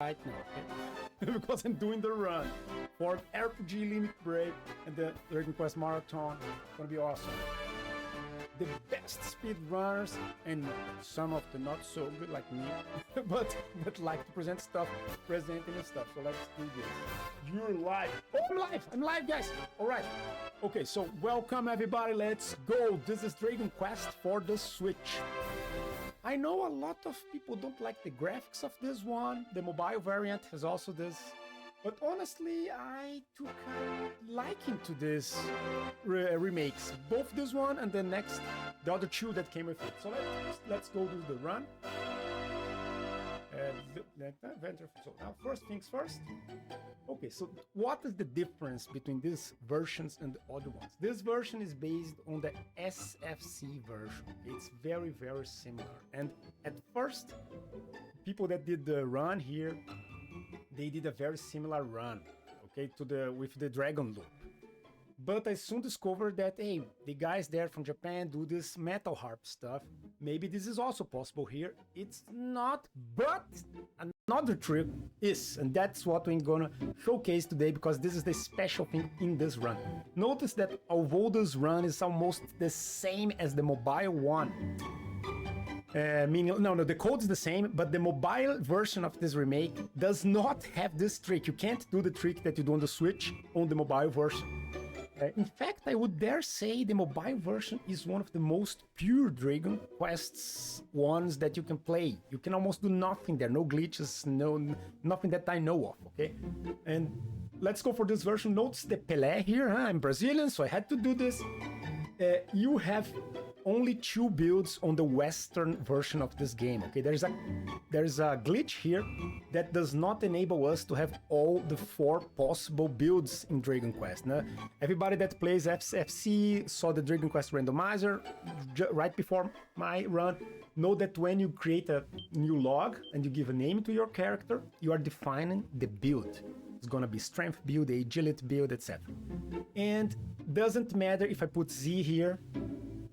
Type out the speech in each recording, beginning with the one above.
right now, okay? Because I'm doing the run for RPG Limit Break and the Dragon Quest Marathon. It's gonna be awesome. The best speedrunners and some of the not so good like me, but like to present stuff, presenting and stuff. So let's do this. You're live. Oh, I'm live, guys. All right. Okay, so welcome everybody. Let's go. This is Dragon Quest for the Switch. I know a lot of people don't like the graphics of this one. The mobile variant has also this. But honestly, I took a liking to this remakes. Both this one and the other two that came with it. So let's go do the run. So now first things first. Okay, so what is the difference between these versions and the other ones? This version is based on the SFC version. It's very, very similar. And at first, people that did the run here, they did a very similar run, okay, with the Dragon Loop. But I soon discovered that, hey, the guys there from Japan do this metal harp stuff. Maybe this is also possible here. It's not, but another trick is, and that's what we're gonna showcase today because this is the special thing in this run. Notice that although this run is almost the same as the mobile one, meaning, no, the code is the same, but the mobile version of this remake does not have this trick. You can't do the trick that you do on the Switch on the mobile version. In fact, I would dare say the mobile version is one of the most pure Dragon Quests ones that you can play. You can almost do nothing there, no glitches, nothing that I know of, okay? And let's go for this version. Notice the Pelé here, huh? I'm Brazilian, so I had to do this. You have only 2 builds on the Western version of this game, okay? There's a glitch here that does not enable us to have all the 4 possible builds in Dragon Quest. Now, everybody that plays FFC saw the Dragon Quest randomizer right before my run. Know that when you create a new log and you give a name to your character, you are defining the build. It's gonna be strength build, agility build, etc. And doesn't matter if I put Z here,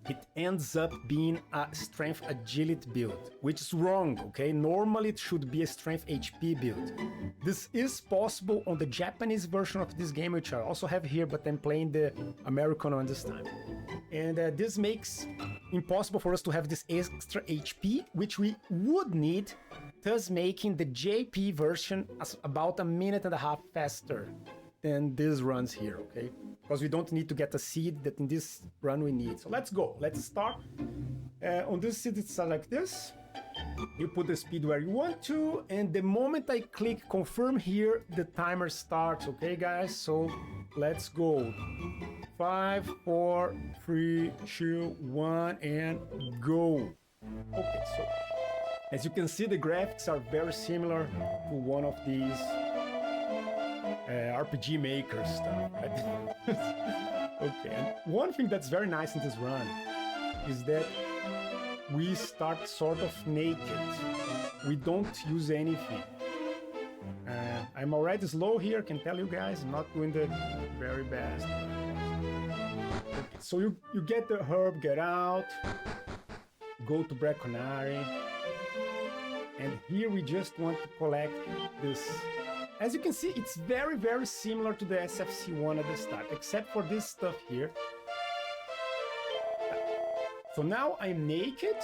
it ends up being a strength agility build, which is wrong, okay? Normally it should be a strength HP build. This is possible on the Japanese version of this game, which I also have here, but I'm playing the American one this time. And this makes impossible for us to have this extra HP, which we would need, thus making the JP version about 1.5 minutes faster than these runs here, okay? Because we don't need to get a seed that in this run we need. So let's go. Let's start. On this seed, it's like this. You put the speed where you want to, and the moment I click confirm here, the timer starts, okay, guys? So let's go. 5, 4, 3, 2, 1, and go. Okay, so as you can see, the graphics are very similar to one of these RPG Maker stuff, right? Okay, and one thing that's very nice in this run is that we start sort of naked. We don't use anything. I'm already slow here, can tell you guys, I'm not doing the very best. Okay, so you get the herb, get out, go to Braconari, and here we just want to collect this. As you can see, it's very, very similar to the SFC one at the start, except for this stuff here. So now I'm naked.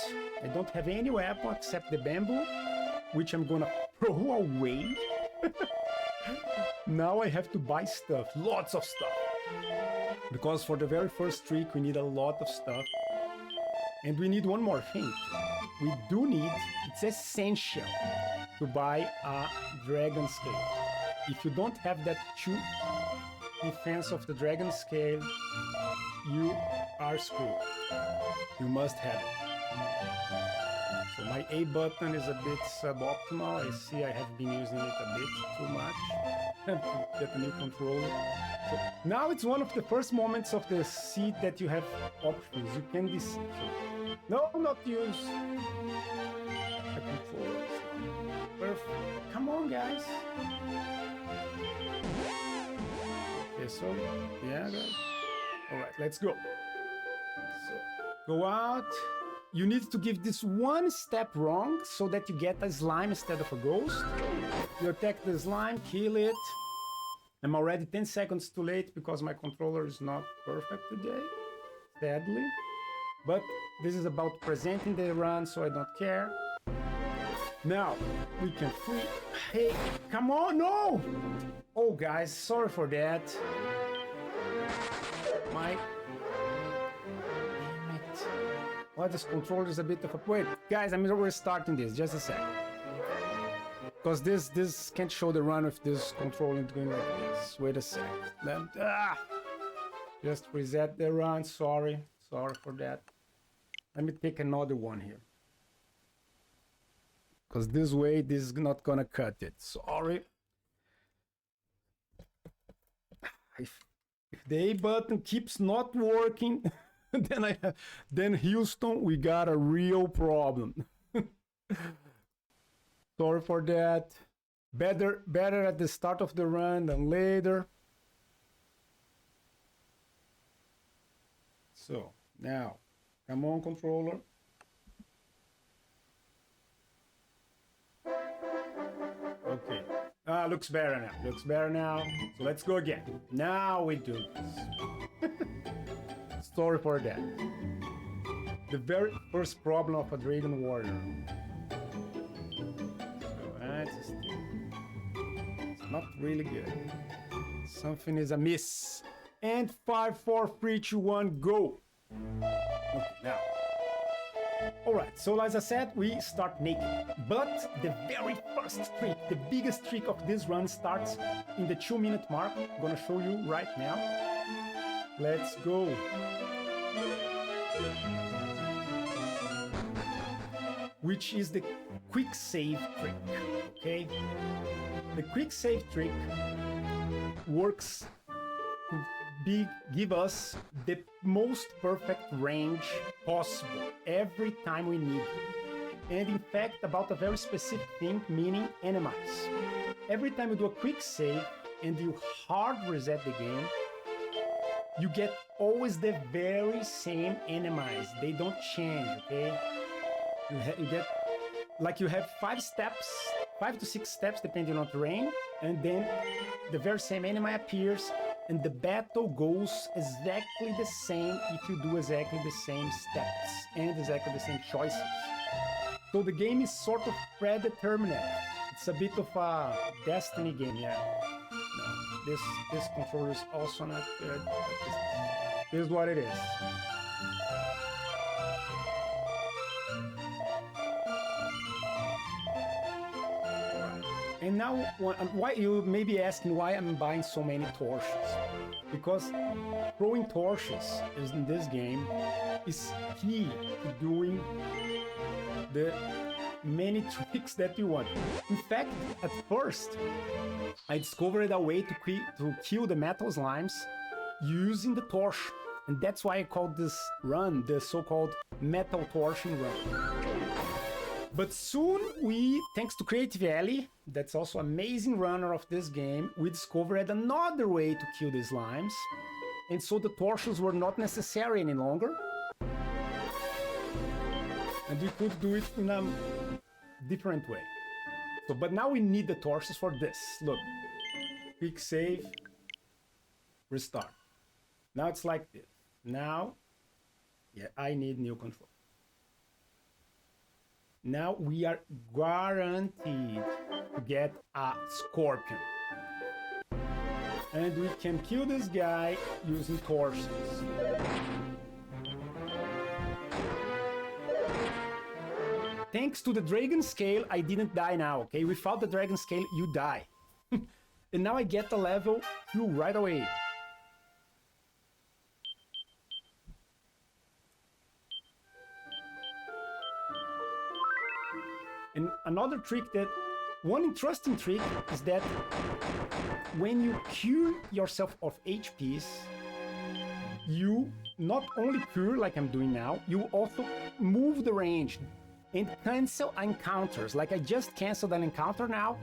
I don't have any weapon except the bamboo, which I'm gonna throw away. Now I have to buy stuff, lots of stuff. Because for the very first trick, we need a lot of stuff. And we need one more thing. We do need, it's essential to buy a dragon scale. If you don't have that 2 defense of the dragon scale, you are screwed. You must have it. So my A button is a bit suboptimal. I see I have been using it a bit too much to get a new controller. So now it's one of the first moments of the seat that you have options. You can decide. No, not use the controller. Perfect. Come on, guys. Okay, so yeah, all right, let's go. So go out, you need to give this one step wrong so that you get a slime instead of a ghost. You attack the slime, kill it. I'm already 10 seconds too late because my controller is not perfect today, sadly. But this is about presenting the run, so I don't care. Now, we can free... Hey, come on, no! Oh, guys, sorry for that. My... Damn it. Well, this controller is a bit of a... Wait, guys, I'm restarting this, just a sec. Because this can't show the run if this controller is going like this. Wait a sec. Just reset the run, sorry. Sorry for that. Let me take another one here. Because this way, this is not gonna cut it. Sorry. If the A button keeps not working, then Houston, we got a real problem. Sorry for that. Better at the start of the run than later. So now, come on, controller. Okay. Looks better now. Looks better now. So let's go again. Now we do this. Sorry for that. The very first problem of a Dragon Warrior. So it's not really good. Something is amiss. And 5, 4, 3, 2, 1, go. Okay, now. Alright, so as I said, we start naked. But the very first trick, the biggest trick of this run starts in the 2-minute mark. I'm gonna show you right now. Let's go. Which is the quick save trick, okay? The quick save trick works to give us the most perfect range possible every time we need it. And in fact, about a very specific thing, meaning enemies. Every time you do a quick save and you hard reset the game, you get always the very same enemies. They don't change, okay? You get, like you have 5 steps, 5 to 6 steps depending on terrain, and then the very same enemy appears, and the battle goes exactly the same if you do exactly the same steps and exactly the same choices. So the game is sort of predetermined. It's a bit of a Destiny game, yeah. No, this controller is also not good. This is what it is. And now, why you may be asking why I'm buying so many torches? Because throwing torches in this game is key to doing the many tricks that you want. In fact, at first, I discovered a way to kill the metal slimes using the torch. And that's why I called this run the so-called metal torching run. But soon thanks to Creative Alley, that's also amazing runner of this game, we discovered another way to kill the slimes. And so the torches were not necessary any longer. And we could do it in a different way. So, but now we need the torches for this. Look, quick save, restart. Now it's like this. Now, yeah, I need new control. Now we are guaranteed to get a scorpion. And we can kill this guy using torches. Thanks to the dragon scale, I didn't die now, okay? Without the dragon scale, you die. And now I get the level 2 right away. And another trick one interesting trick is that when you cure yourself of HPs, you not only cure like I'm doing now, you also move the range and cancel encounters. Like I just canceled an encounter now.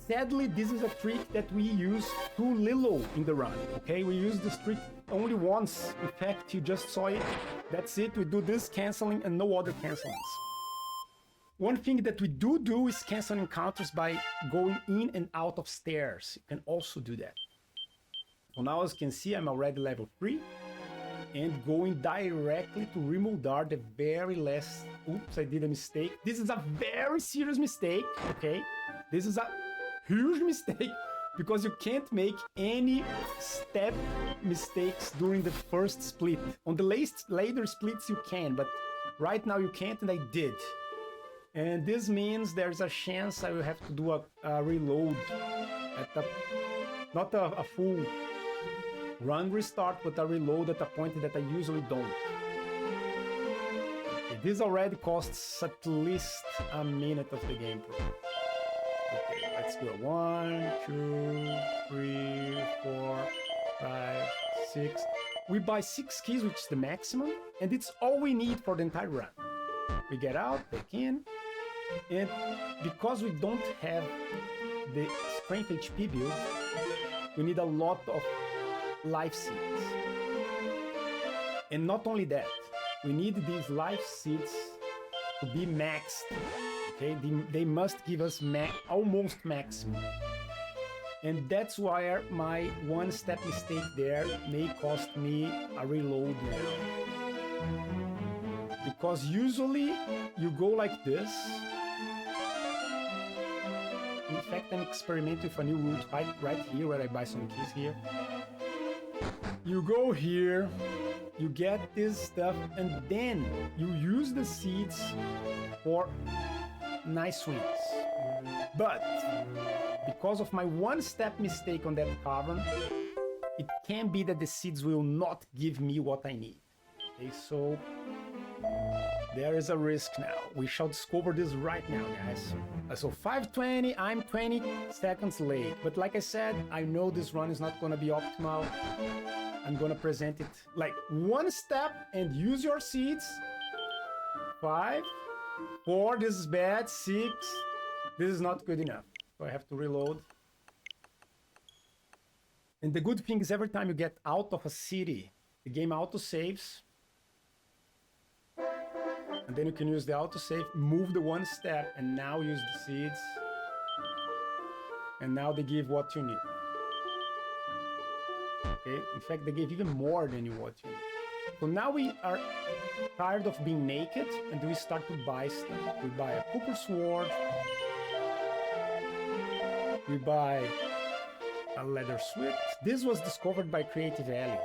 Sadly, this is a trick that we use too little in the run, okay? We use this trick only once. In fact, you just saw it. That's it. We do this canceling and no other cancelings. One thing that we do is cancel encounters by going in and out of stairs. You can also do that. So now, as you can see, I'm already level 3 and going directly to Remoldar, the very last... Oops, I did a mistake. This is a very serious mistake, okay? This is a huge mistake because you can't make any step mistakes during the first split. On the later splits you can, but right now you can't, and I did. And this means there's a chance I will have to do a reload at the... not a full run restart, but a reload at a point that I usually don't. Okay, this already costs at least a minute of the gameplay. Okay, let's go. 1, 2, 3, 4, 5, 6. We buy 6 keys, which is the maximum, and it's all we need for the entire run. We get out, take in, and because we don't have the strength HP build, we need a lot of life seeds. And not only that, we need these life seeds to be maxed. Okay, they must give us almost maximum. And that's why my one step mistake there may cost me a reload now. Because usually you go like this. In fact, I'm experimenting with a new route right here where I buy some keys here. You go here, you get this stuff, and then you use the seeds for nice swings. But because of my one step mistake on that cavern, it can be that the seeds will not give me what I need. Okay, so there is a risk now. We shall discover this right now, guys. So 5:20, I'm 20 seconds late. But like I said, I know this run is not gonna be optimal. I'm gonna present it like one step and use your seeds. 5, 4, this is bad. 6, this is not good enough. So I have to reload. And the good thing is every time you get out of a city, the game auto-saves. And then you can use the autosave, move the one step, and now use the seeds. And now they give what you need. Okay, in fact, they gave even more than what you need. So now we are tired of being naked, and we start to buy stuff. We buy a copper sword. We buy a leather sweat. This was discovered by Creative Alley.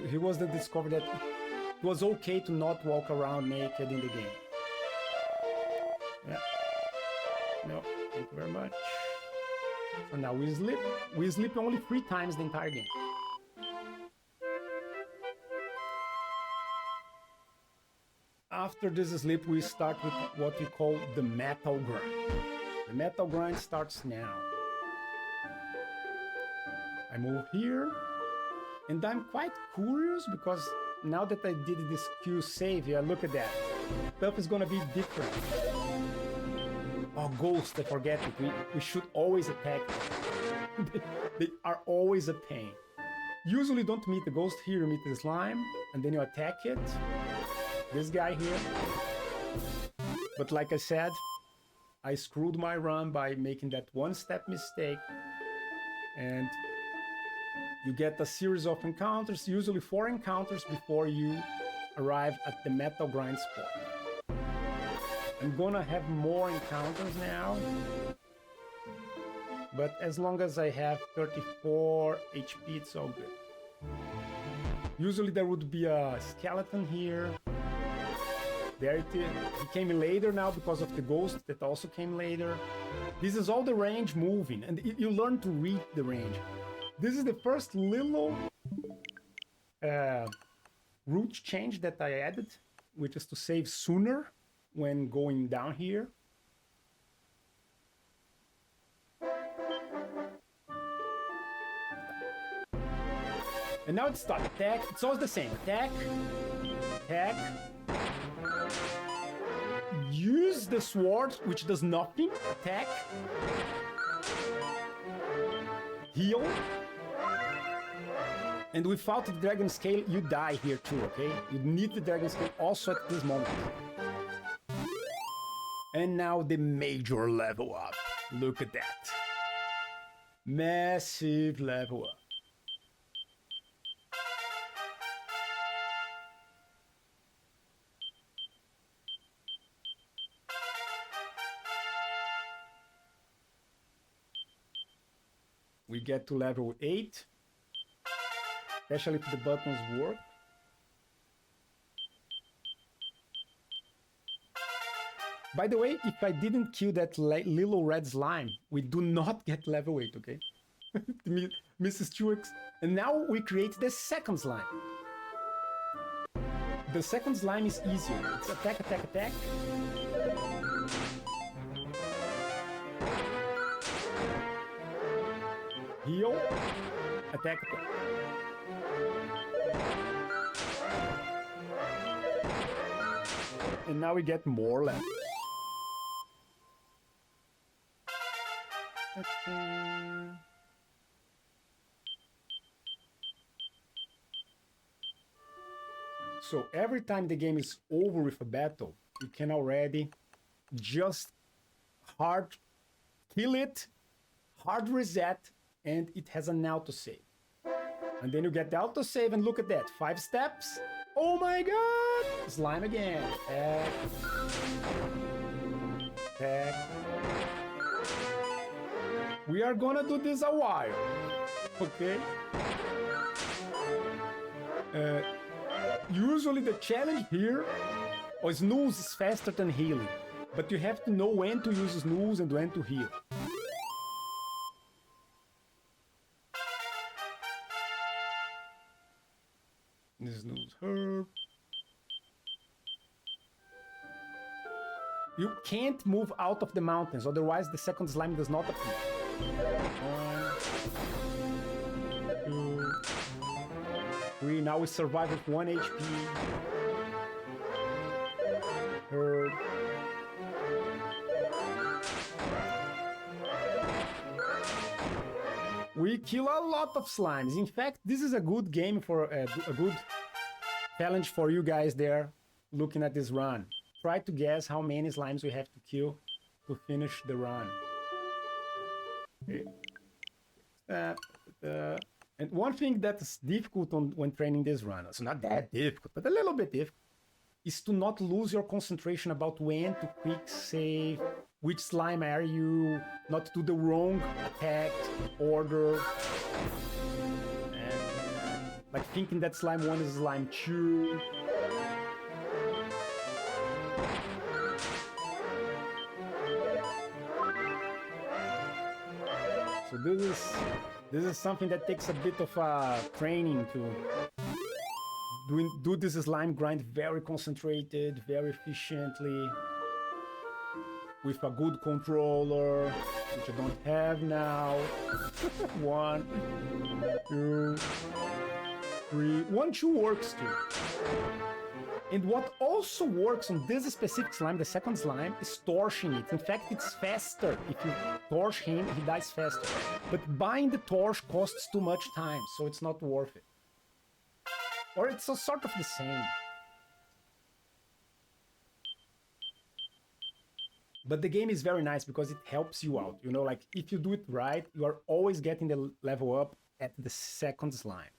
He was the discoverer that it was okay to not walk around naked in the game. Yeah. No, thank you very much. So now we sleep. We sleep only 3 times the entire game. After this sleep, we start with what we call the metal grind. The metal grind starts now. I move here, and I'm quite curious because now that I did this Q save, yeah, look at that. Stuff is gonna be different. Oh, ghost, I forget it. We should always attack them. They are always a pain. Usually don't meet the ghost here, you meet the slime, and then you attack it. This guy here. But like I said, I screwed my run by making that one step mistake. And you get a series of encounters, usually 4 encounters before you arrive at the metal grind spot. I'm gonna have more encounters now, but as long as I have 34 HP, it's all good. Usually there would be a skeleton here. There it is. He came later now because of the ghost that also came later. This is all the range moving, and you learn to read the range. This is the first little route change that I added, which is to save sooner when going down here. And now it's start attack. It's always the same. Attack, attack. Use the sword, which does nothing. Attack. heal. And without the dragon scale, you die here too, okay? You need the dragon scale also at this moment. And now the major level up. Look at that. Massive level up. We get to level 8. Especially if the buttons work. By the way, if I didn't kill that little red slime, we do not get level 8, okay? Mrs. Truex. And now we create the second slime. The second slime is easier. It's attack, attack, attack. Heal. Attack, attack. And now we get more levels. So every time the game is over with a battle, you can already just hard kill it, hard reset, and it has an autosave. And then you get the autosave and look at that, 5 steps. Oh my god! Slime again. Attack. Attack. We are gonna do this a while. Okay? Usually the challenge here, snooze is faster than healing. But you have to know when to use snooze and when to heal. Snooze herb. You can't move out of the mountains, otherwise the second slime does not appear. 1, 2, 3. Now we survive with 1 HP. Herb. We kill a lot of slimes. In fact, this is a good game for a good challenge for you guys there looking at this run. Try to guess how many slimes we have to kill to finish the run. Okay. And one thing that's difficult when training this run, it's not that difficult, but a little bit difficult, is to not lose your concentration about when to quick save, which slime are you, not do the wrong attack order, and like thinking that slime 1 is slime 2. So this is something that takes a bit of training to do this slime grind very concentrated, very efficiently, with a good controller, which I don't have now. 1, 2, 3. 1, 2 works too. And what also works on this specific slime, the second slime, is torching it. In fact, it's faster. If you torch him, he dies faster. But buying the torch costs too much time, so it's not worth it. Or it's sort of the same. But the game is very nice because it helps you out. You know, like if you do it right, you are always getting the level up at the second slime.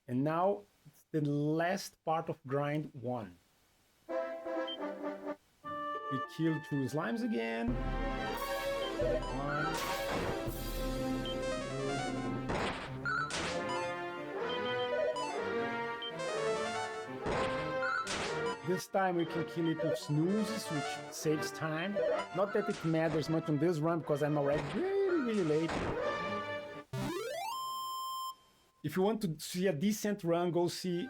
And now it's the last part of grind 1. We kill 2 slimes again. 1. This time we can kill it with snoozes, which saves time. Not that it matters much on this run, because I'm already really late. If you want to see a decent run, go see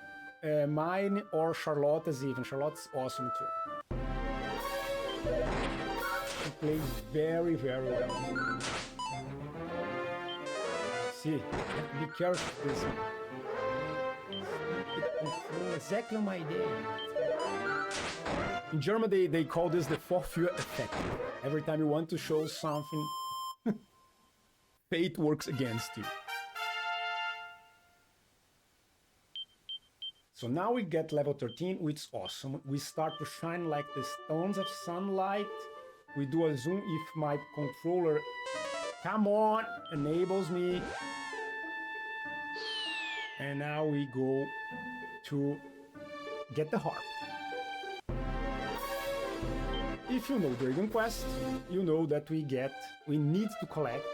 mine or Charlotte's even. Charlotte's awesome too. She plays very, very well. See, be careful with this. Exactly my idea. In German, they call this the Vorführ effect. Every time you want to show something fate works against you. So now we get level 13, which is awesome. We start to shine like the stones of sunlight. We do a zoom if my controller, come on, enables me. And now we go to get the harp. If you know Dragon Quest, you know that we need to collect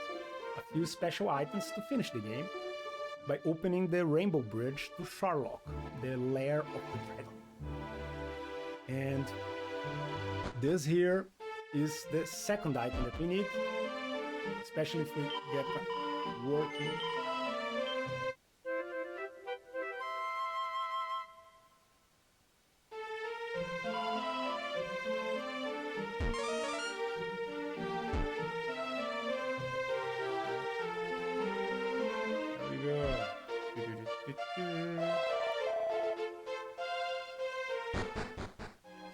a few special items to finish the game by opening the Rainbow Bridge to Sharlock, the lair of the dragon. And this here is the second item that we need, especially if we get working.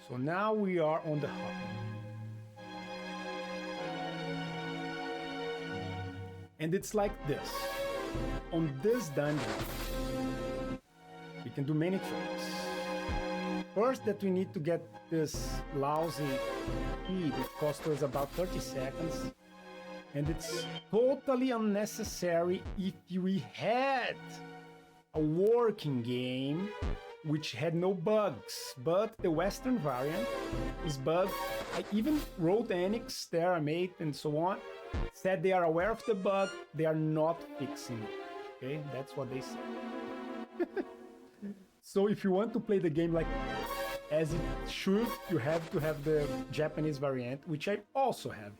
So now we are on the hub. And it's like this. On this dungeon, we can do many tricks. First, that we need to get this lousy speed. It costs us about 30 seconds. And it's totally unnecessary if we had a working game which had no bugs, but the Western variant is bugged. I even wrote Enix, Teramate, and so on, said they are aware of the bug, they are not fixing it. Okay, that's what they said. So if you want to play the game like as it should, you have to have the Japanese variant, which I also have.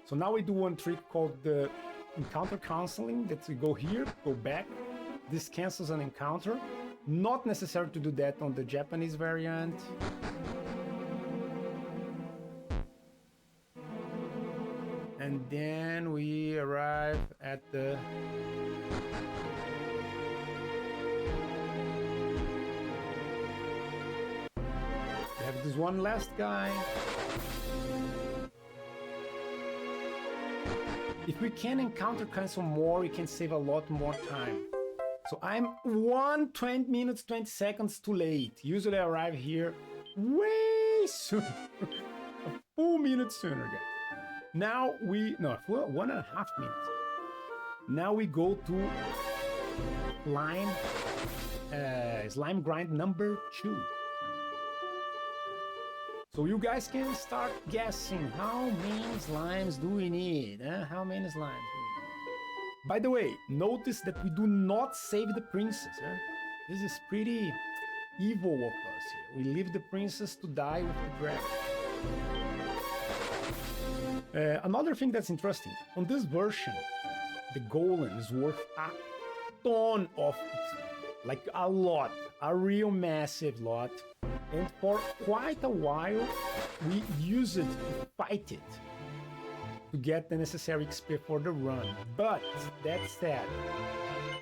So now we do one trick called the encounter canceling, that we go here, go back. This cancels an encounter. Not necessary to do that on the Japanese variant. And then we arrive at the... We have this one last guy. If we can encounter cancel more, we can save a lot more time. So I'm 20 minutes, 20 seconds too late. Usually I arrive here way sooner. A full minute sooner, guys. Now we, no, 1.5 minutes. Now we go to slime grind number 2. So you guys can start guessing how many slimes do we need? How many slimes do we need? By the way, notice that we do not save the princess. This is pretty evil of us here. We leave the princess to die with the dragon. Another thing that's interesting, on this version, the golem is worth a ton of XP. Like a lot, a real massive lot. And for quite a while, we use it to fight it to get the necessary XP for the run. But that said,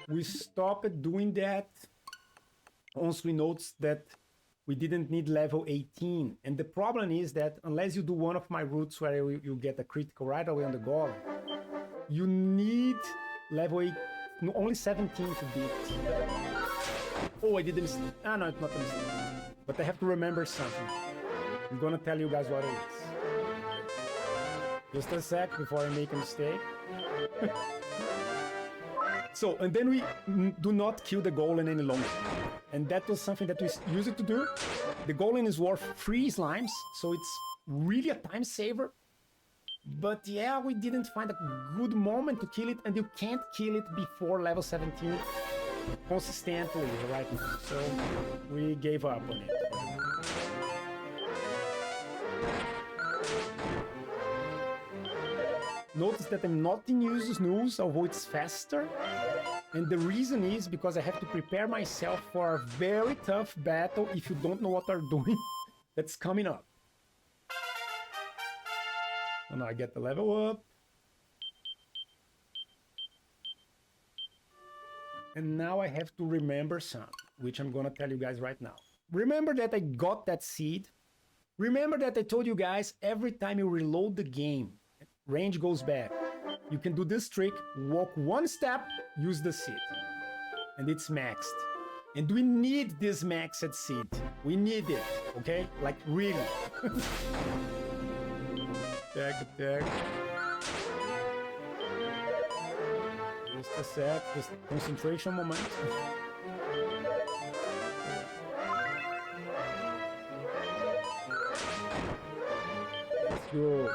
we stopped doing that once we noticed that we didn't need level 18. And the problem is that unless you do one of my routes where you get a critical right away on the golem, you need level 8, only 17 to beat. Oh, I did a mistake. Ah, no, it's not a mistake. But I have to remember something. I'm gonna tell you guys what it is. Just a sec before I make a mistake. So, and then we do not kill the golem any longer. And that was something that we used to do. The golem is worth 3 slimes, so it's really a time saver. But yeah, we didn't find a good moment to kill it, and you can't kill it before level 17 consistently right now. So we gave up on it. Notice that I'm not in use snooze, although it's faster. And the reason is because I have to prepare myself for a very tough battle if you don't know what I'm doing. That's coming up. So now I get the level up. And now I have to remember something, which I'm gonna tell you guys right now. Remember that I got that seed. Remember that I told you guys every time you reload the game, range goes back. You can do this trick, walk one step, use the seat. And it's maxed. And we need this maxed seat. We need it, okay? Like, really. Attack. Just a sec, just concentration moment. Let's go.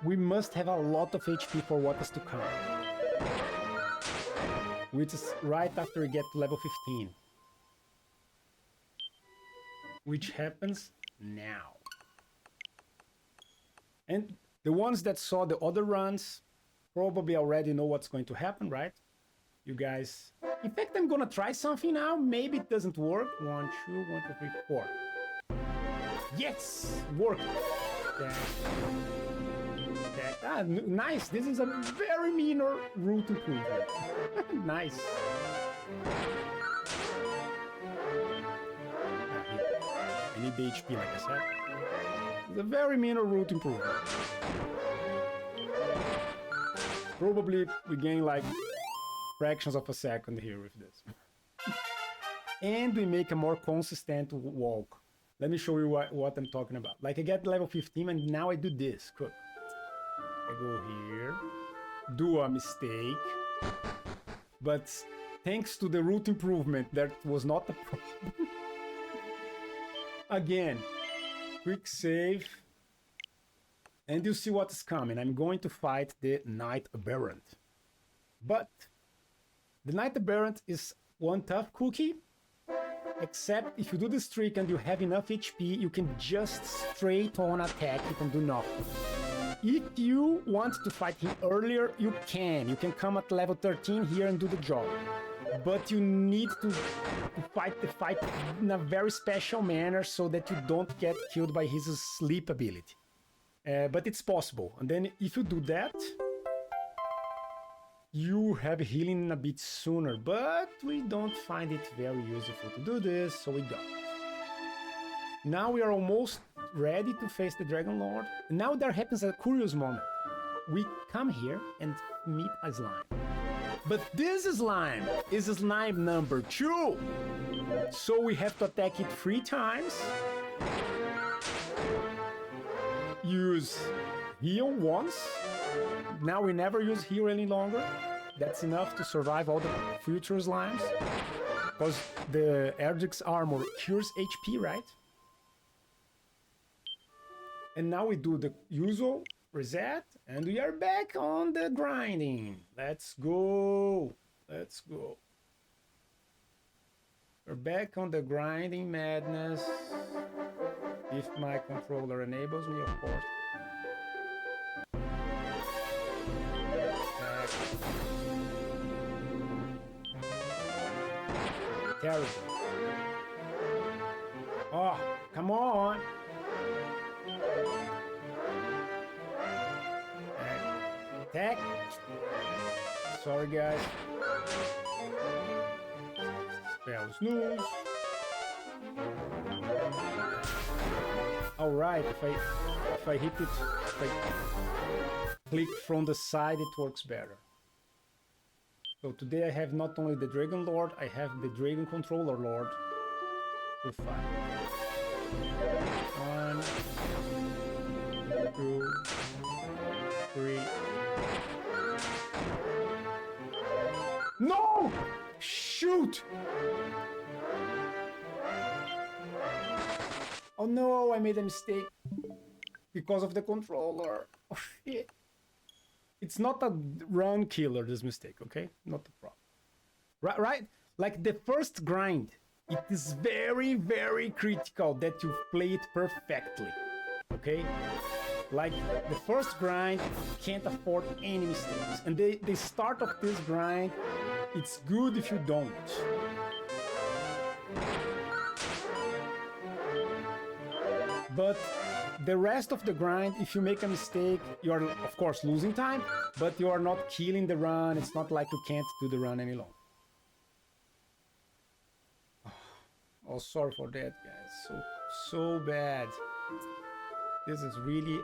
We must have a lot of HP for what is to come. Which is right after we get to level 15. Which happens now. And the ones that saw the other runs probably already know what's going to happen, right? You guys... In fact, I'm gonna try something now. Maybe it doesn't work. 1, 2, 1, 2, 3, 4. Yes! Worked! Yeah. Ah, nice. This is a very minor route improvement. Nice. I need the HP, like I said. It's a very minor route improvement. Probably we gain like fractions of a second here with this. And we make a more consistent walk. Let me show you what I'm talking about. Like I get level 15 and now I do this. Cool. I go here, do a mistake, but thanks to the route improvement, that was not a problem. Again, quick save, and you see what's coming. I'm going to fight the Knight Aberrant. But the Knight Aberrant is one tough cookie, except if you do this trick and you have enough HP, you can just straight on attack it and do nothing. If you want to fight him earlier, you can. You can come at level 13 here and do the job. But you need to fight the fight in a very special manner so that you don't get killed by his sleep ability. But it's possible. And then if you do that, you have healing a bit sooner. But we don't find it very useful to do this, so we don't. Now we are almost ready to face the Dragon Lord. And now there happens a curious moment. We come here and meet a slime. But this slime is slime number 2. So we have to attack it 3 times. Use heal once. Now we never use heal any longer. That's enough to survive all the future slimes. Because the Erdrick's armor cures HP, right? And now we do the usual reset, and we are back on the grinding. Let's go. Let's go. We're back on the grinding madness. If my controller enables me, of course. Terrible. Oh, come on. Attack. Sorry, guys. Spell snooze. All right, if I hit it, if I click from the side, it works better. So today I have not only the Dragon Lord, I have the Dragon Controller Lord to fight. 1, 2, 3. No! Shoot! Oh no, I made a mistake because of the controller. Oh shit. It's not a run killer, this mistake, okay? Not a problem. Right? Like the first grind, it is very, very critical that you play it perfectly, okay? Like the first grind, you can't afford any mistakes. And the start of this grind, it's good if you don't. But the rest of the grind, if you make a mistake, you're of course losing time, but you are not killing the run. It's not like you can't do the run any longer. Oh, sorry for that, guys. So bad. This is really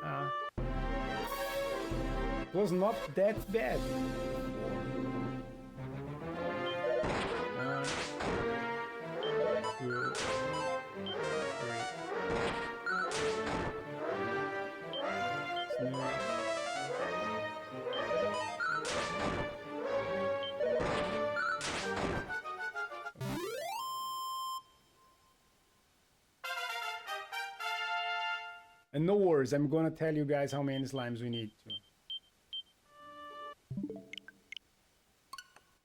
it was not that bad. 1, 2, 3. No. And no worries, I'm gonna tell you guys how many slimes we need to.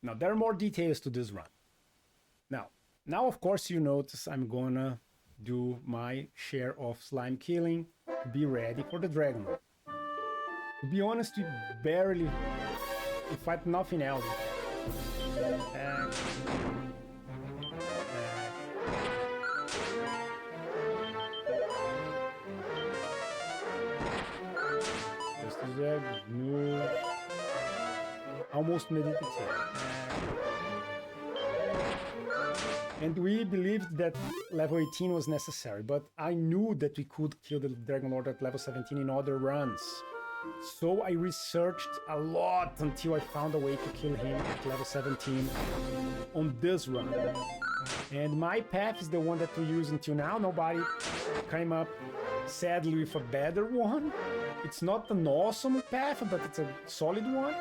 Now, there are more details to this run. Now of course you notice I'm gonna do my share of slime killing to be ready for the dragon. To be honest, we fight nothing else. No, almost meditative. And we believed that level 18 was necessary, but I knew that we could kill the Dragon Lord at level 17 in other runs. So I researched a lot until I found a way to kill him at level 17 on this run. And my path is the one that we use until now. Nobody came up, sadly, with a better one. It's not an awesome path, but it's a solid one.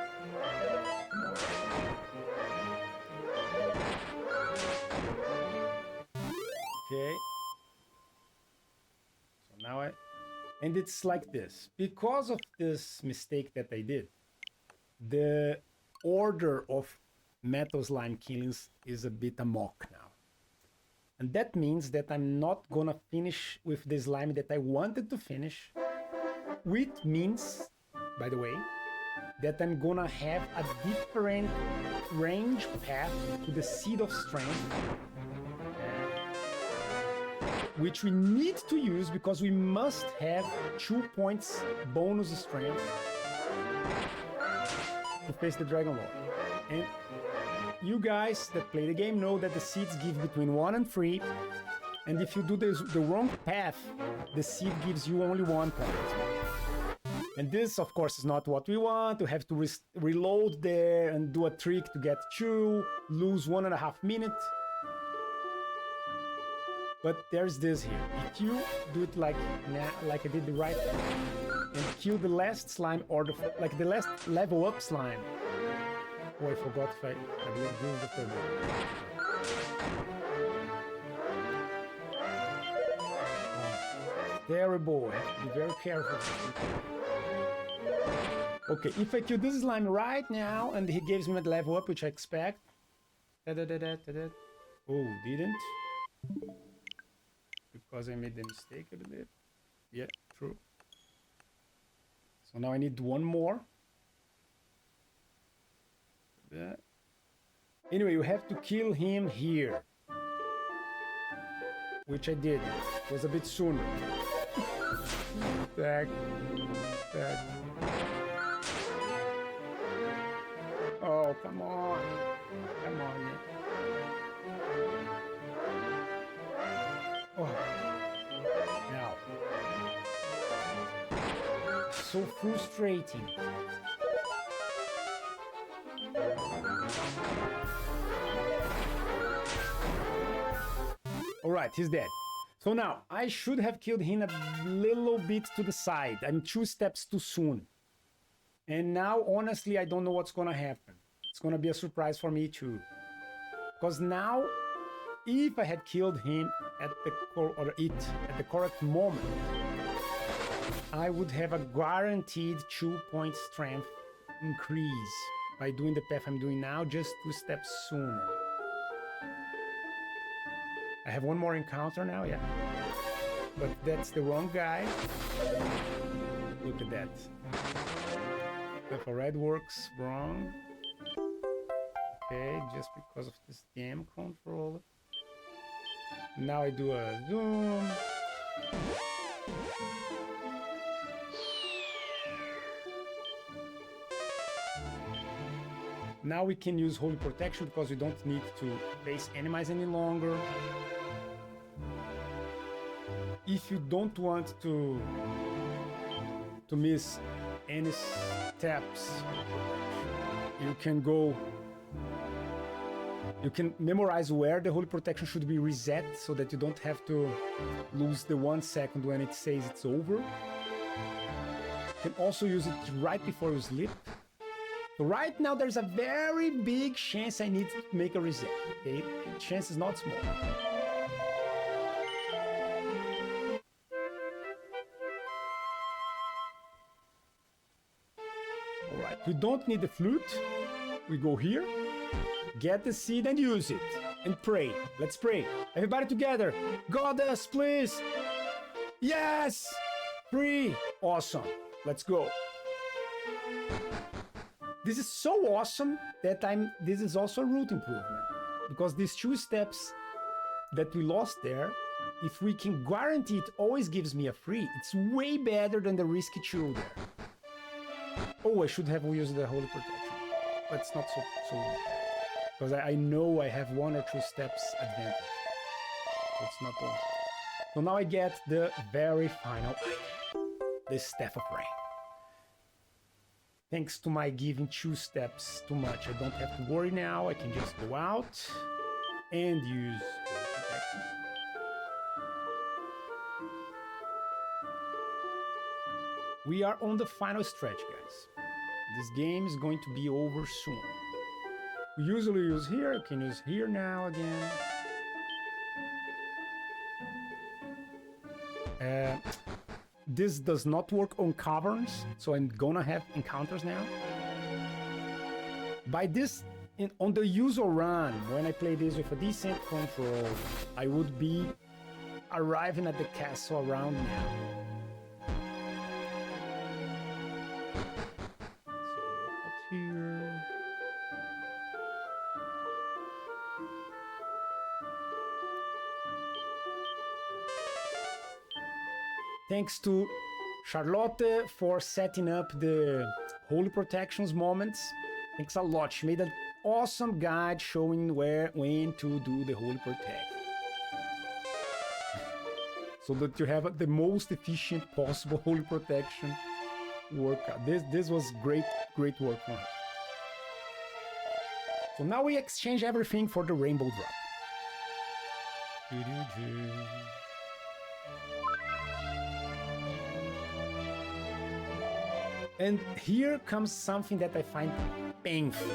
Okay. So now and it's like this. Because of this mistake that I did, the order of metal slime killings is a bit amok now. And that means that I'm not gonna finish with the slime that I wanted to finish. Which means, by the way, that I'm gonna have a different range path to the Seed of Strength, which we need to use because we must have 2 points bonus strength to face the Dragon Lord. And you guys that play the game know that the seeds give between 1 and 3, and if you do the wrong path, the seed gives you only 1 point. And this, of course, is not what we want, to have to reload there and do a trick to get 2, lose 1.5 minutes. But there's this here. If you do it like I did the right and kill the last slime or the last level up slime. Oh, I forgot if I believe this is the third one. Oh, terrible. I have to be very careful. Okay, if I kill this slime right now and he gives me a level up, which I expect. Oh, didn't? Because I made the mistake a bit. Yeah, true. So now I need 1 more. Anyway, you have to kill him here. Which I did. It was a bit sooner. Back. Oh, come on. Come on. Yeah. Oh. Now. So frustrating. Alright, he's dead. So now, I should have killed him a little bit to the side. I'm 2 steps too soon. And now, honestly, I don't know what's gonna happen. It's gonna be a surprise for me too. Because now, if I had killed him at the correct moment, I would have a guaranteed 2 point strength increase by doing the path I'm doing now, just 2 steps sooner. I have 1 more encounter now, yeah. But that's the wrong guy. Look at that. If a red works wrong. Okay, just because of this damn controller. Now I do a zoom. Now we can use Holy Protection because we don't need to face enemies any longer. If you don't want to miss any steps, you can memorize where the Holy Protection should be reset so that you don't have to lose the 1 second when it says it's over. You can also use it right before you sleep. So right now there's a very big chance I need to make a reset, okay? The chance is not small. Alright, we don't need the flute. We go here, get the seed and use it. And pray. Let's pray. Everybody together. Goddess, please. Yes! Free. Awesome. Let's go. This is so awesome that this is also a route improvement. Because these 2 steps that we lost there, if we can guarantee it always gives me a free, it's way better than the risky 2 there. Oh, I should have used the Holy Protection. But it's not so because I know I have 1 or 2 steps advantage. So it's not all. So now I get the very final item, the Staff of Rain. Thanks to my giving 2 steps too much, I don't have to worry now. I can just go out and use protection. We are on the final stretch, guys. This game is going to be over soon. We usually use here. You can use here now again. This does not work on caverns, so I'm gonna have encounters now. By this, on the usual run, when I play this with a decent control, I would be arriving at the castle around now. So, here. Thanks to Charlotte for setting up the Holy Protections moments. Thanks a lot. She made an awesome guide showing when to do the Holy Protection. So that you have the most efficient possible Holy Protection workout. This was great work for her. So now we exchange everything for the Rainbow Drop. And here comes something that I find painful.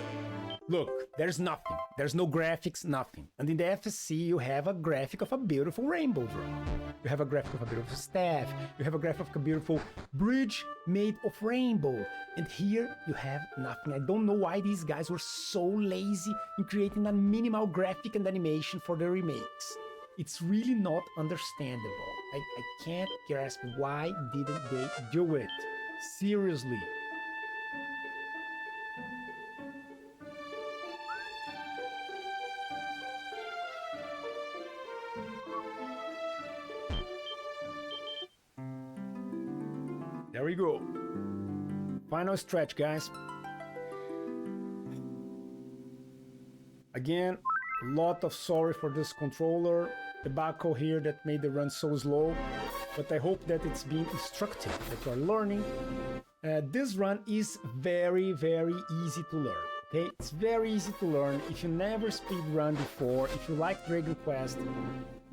Look, there's nothing. There's no graphics, nothing. And in the FSC, you have a graphic of a beautiful rainbow drop. You have a graphic of a beautiful staff. You have a graphic of a beautiful bridge made of rainbow. And here you have nothing. I don't know why these guys were so lazy in creating a minimal graphic and animation for the remakes. It's really not understandable. I can't grasp why didn't they do it. Seriously. There we go. Final stretch, guys. Again, a lot of sorry for this controller debacle here that made the run so slow. But I hope that it's being instructive, that you are learning. This run is very, very easy to learn, okay? It's very easy to learn. If you never speed run before, if you like Dragon Quest,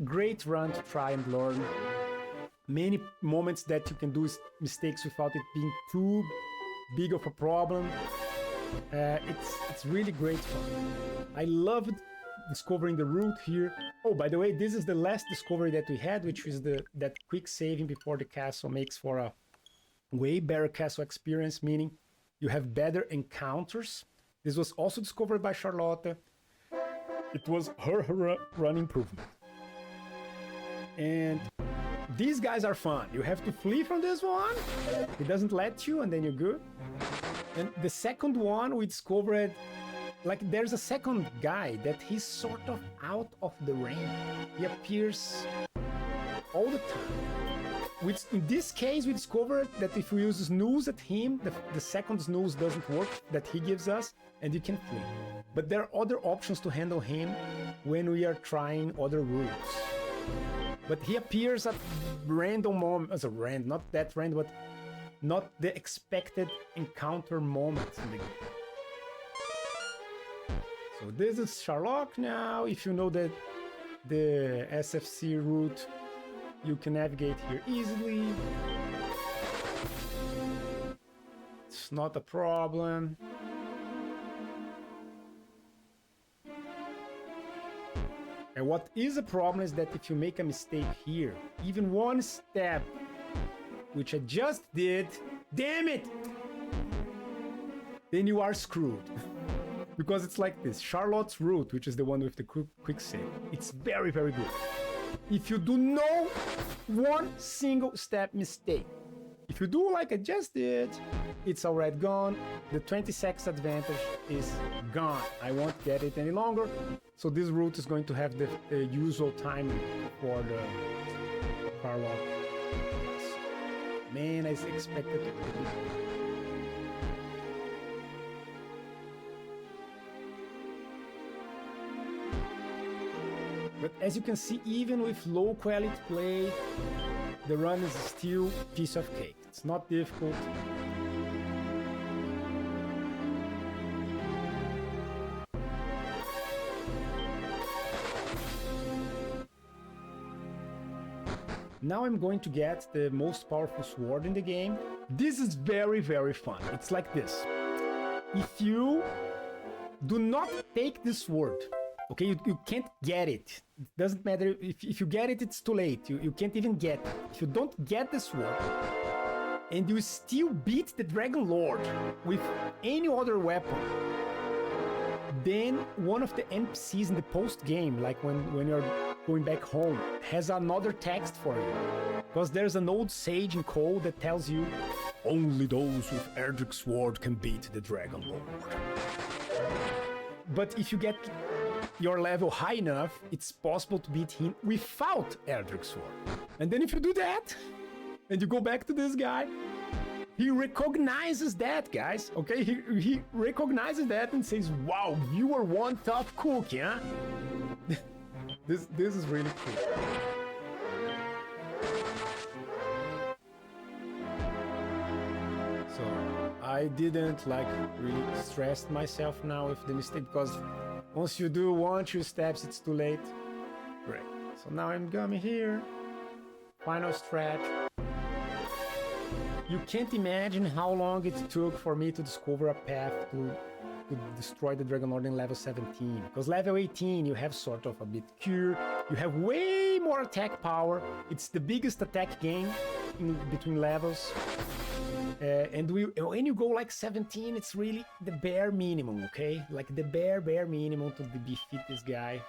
great run to try and learn. Many moments that you can do mistakes without it being too big of a problem. It's really great fun. I loved discovering the route here. Oh, by the way, this is the last discovery that we had, which is that quick saving before the castle makes for a way better castle experience, meaning you have better encounters. This was also discovered by Charlotte. It was her run improvement. And these guys are fun. You have to flee from this one. It doesn't let you, and then you're good. And the second one, we discovered like there's a second guy that he's sort of out of the rain. He appears all the time. in this case, we discovered that if we use snooze at him, the second snooze doesn't work that he gives us, and you can flee. But there are other options to handle him when we are trying other routes. But he appears at random moments, not that random, but not the expected encounter moments in the game. So this is Sherlock now. If you know that the SFC route, you can navigate here easily. It's not a problem. And what is a problem is that if you make a mistake here, even one step, which I just did, damn it! Then you are screwed. Because it's like this, Charlotte's route, which is the one with the quick save, it's very, very good. If you do no one single step mistake, if you do like I just did, it's already gone. The 20 seconds advantage is gone. I won't get it any longer. So this route is going to have the usual time for the Charlotte. Man, I expected it to be. But as you can see, even with low quality play, the run is still a piece of cake. It's not difficult. Now I'm going to get the most powerful sword in the game. This is very, very fun. It's like this. If you do not take this sword, okay, you can't get it. It doesn't matter. If you get it, it's too late. You can't even get it. If you don't get the sword, and you still beat the Dragon Lord with any other weapon, then one of the NPCs in the post-game, like when you're going back home, has another text for you. Because there's an old sage in code that tells you, only those with Erdrick's sword can beat the Dragon Lord. But if you get your level high enough, it's possible to beat him without Erdrick's sword. And then if you do that, and you go back to this guy, he recognizes that, guys, okay? He recognizes that and says, wow, you are one tough cookie, huh? This is really cool. So I didn't like really stress myself now with the mistake, because once you do 1-2 steps, it's too late. Great. So now I'm coming here. Final stretch. You can't imagine how long it took for me to discover a path to destroy the Dragon Lord in level 17. Because level 18, you have sort of a bit cure. You have way more attack power. It's the biggest attack gain in between levels. And when you go like 17, it's really the bare minimum, okay? Like the bare minimum to defeat this guy.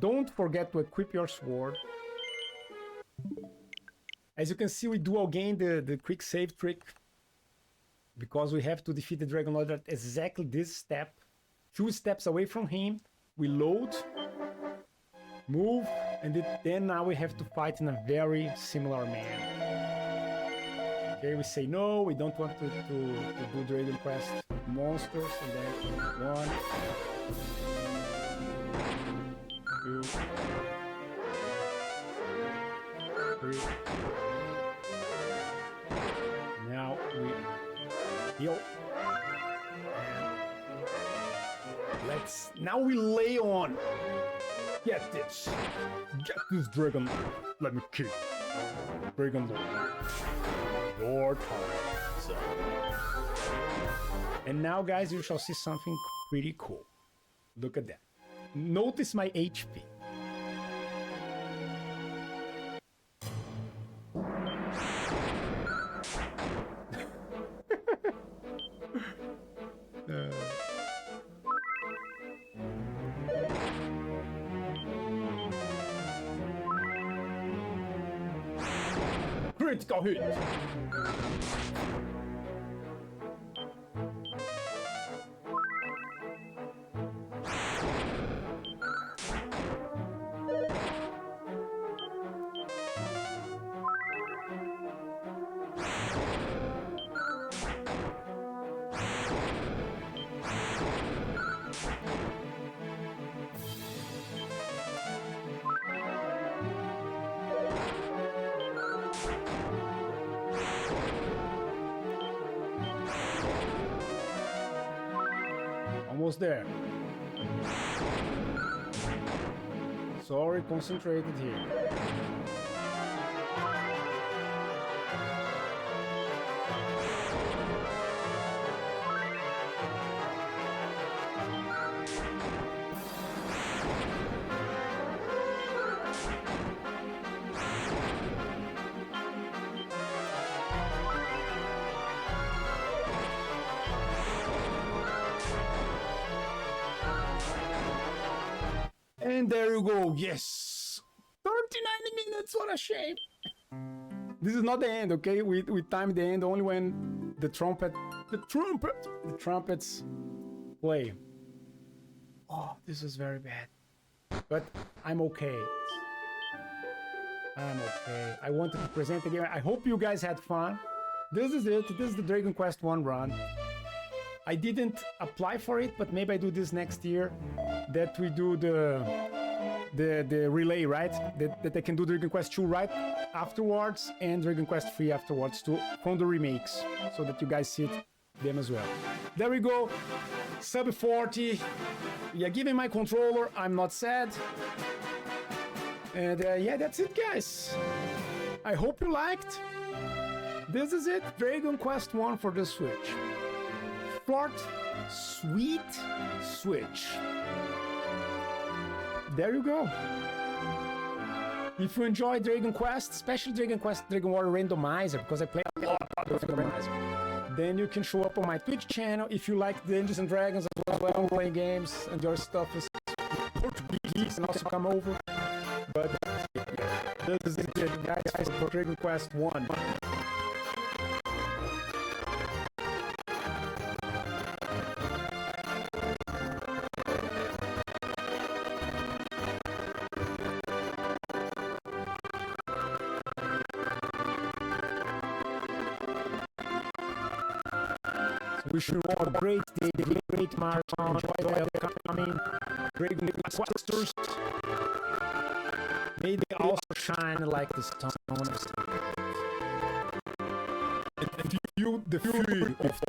Don't forget to equip your sword. As you can see, we dual gain the quick save trick, because we have to defeat the Dragon Lord at exactly this step. 2 steps away from him, we load, move, and then now we have to fight in a very similar manner. Okay, we say no, we don't want to do Dragon Quest monsters, and then 1, 2, 3. Now we heal. Now we lay on. Get this. Get this dragon. Let me kill. Dragon Lord. Your time. So. And now, guys, you shall see something pretty cool. Look at that. Notice my HP. Critical hit! almost there. Sorry, concentrated here. And there you go, yes! 39 minutes, what a shame! This is not the end, okay? We time the end only when the trumpets play. Oh, this is very bad. But I'm okay. I'm okay. I wanted to present the game. I hope you guys had fun. This is it. This is the Dragon Quest 1 run. I didn't apply for it, but maybe I do this next year. That we do the relay, right? That I can do Dragon Quest 2 right afterwards and Dragon Quest 3 afterwards too, from the remakes, so that you guys see them as well. There we go. Sub 40. Yeah, given my controller, I'm not sad. And yeah, that's it, guys. I hope you liked. This is it. Dragon Quest 1 for the Switch. Short, sweet Switch. There you go. If you enjoy Dragon Quest, especially Dragon Quest Dragon Warrior Randomizer, because I play a lot of Randomizer, then you can show up on my Twitch channel. If you like Dungeons and Dragons as well, playing games, and your stuff is Portuguese, and also come over. But yeah, this is it, guys, for Dragon Quest 1. Wish you all a great day, great marathon, enjoy the upcoming Dragon Questers. May they also shine like the sun. And feel the fury of